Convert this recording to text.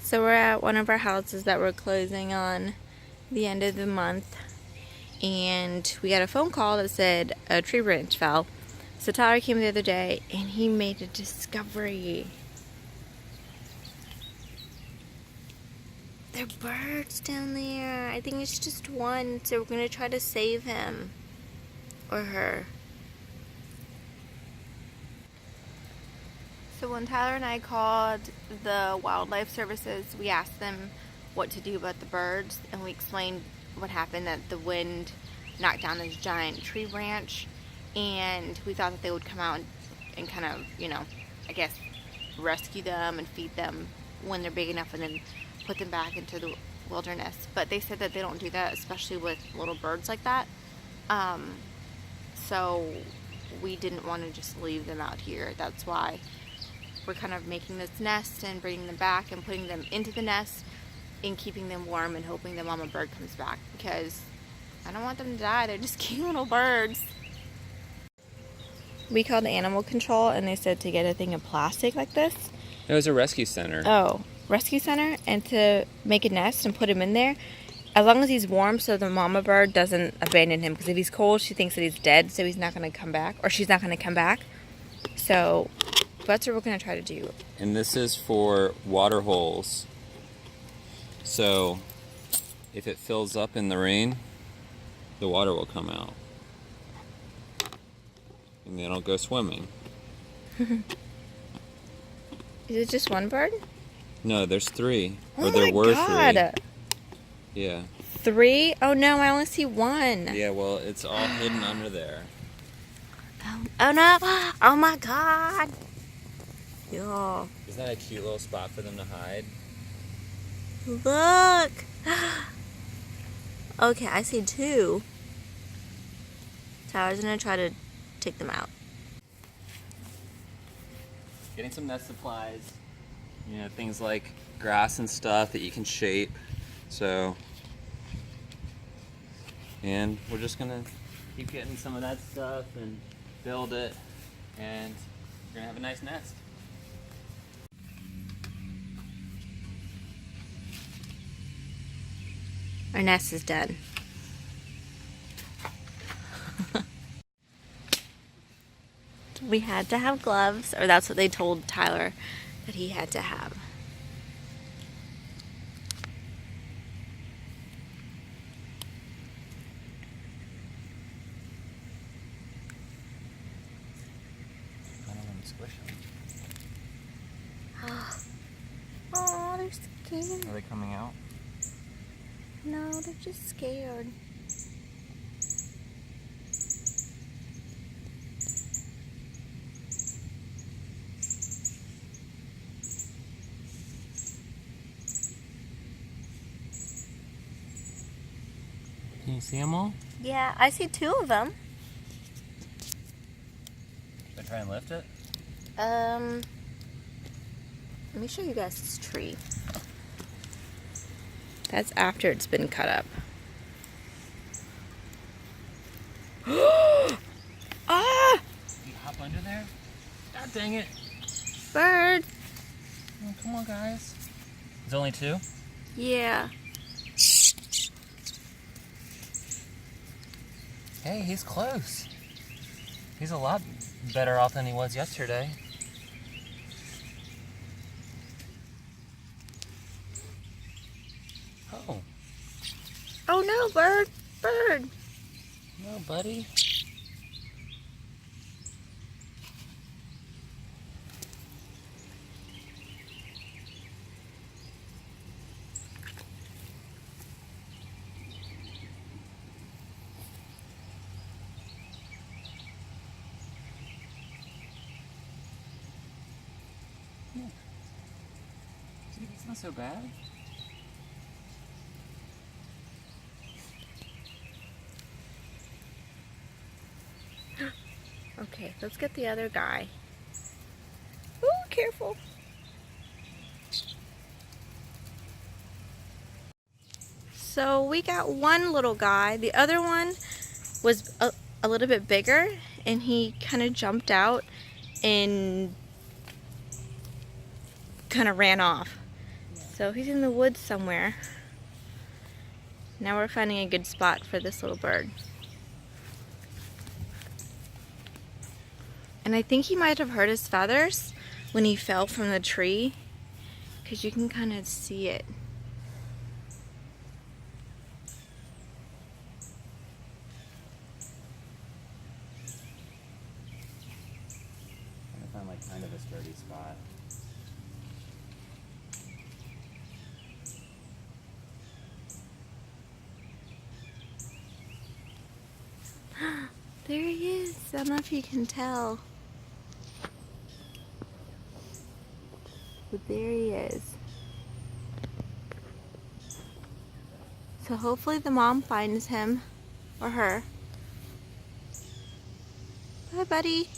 So we're at one of our houses that we're closing on the end of the month, and we got a phone call that said a tree branch fell. So Tyler came the other day and he made a discovery. There are birds down there. I think it's just one, so we're gonna try to save him or her. So when Tyler and I called the wildlife services, we asked them what to do about the birds, and we explained what happened, that the wind knocked down this giant tree branch, and we thought that they would come out and kind of, I guess, rescue them and feed them when they're big enough and then put them back into the wilderness. But they said that they don't do that, especially with little birds like that. So we didn't want to just leave them out here. That's why we're kind of making this nest and bringing them back and putting them into the nest and keeping them warm and hoping that mama bird comes back, because I don't want them to die. They're just cute little birds. We called animal control and they said to get a thing of plastic like this. It was a rescue center. Oh, rescue center, and to make a nest and put him in there. As long as he's warm, so the mama bird doesn't abandon him, because if he's cold, she thinks that he's dead, so he's not going to come back, or she's not going to come back. So that's what we're going to try to do. And this is for water holes. So if it fills up in the rain, the water will come out. And then it'll go swimming. Is it just one bird? No, there's 3. Oh or there my were God. 3. Yeah. 3? Oh no, I only see 1. Yeah, well, it's all hidden under there. Oh no! Oh my God! Yo, Isn't that a cute little spot for them to hide? look! Okay, I see 2. Tyler's gonna try to take them out. Getting some nest supplies. Things like grass and stuff that you can shape. And we're just gonna keep getting some of that stuff and build it, and we're gonna have a nice nest. Our nest is done. We had to have gloves, or that's what they told Tyler that he had to have. I don't want to squish them. Oh, they're scared. Are they coming out? No, they're just scared. Can you see them all? Yeah, I see 2 of them. Should I try and lift it? Let me show you guys this tree. That's after it's been cut up. Ah! You hop under there? God dang it. Bird! Oh, come on, guys. There's only 2? Yeah. Hey, he's close. He's a lot better off than he was yesterday. Oh. Oh no, bird! Bird! No, buddy. See, it's not so bad. Okay, let's get the other guy. Ooh, careful. So we got one little guy. The other one was a little bit bigger, and he kind of jumped out and kind of ran off. So he's in the woods somewhere. Now we're finding a good spot for this little bird. And I think he might have hurt his feathers when he fell from the tree, because you can kind of see it. I found like kind of a sturdy spot. There he is. I don't know if you can tell. But there he is. So hopefully the mom finds him or her. Bye, buddy.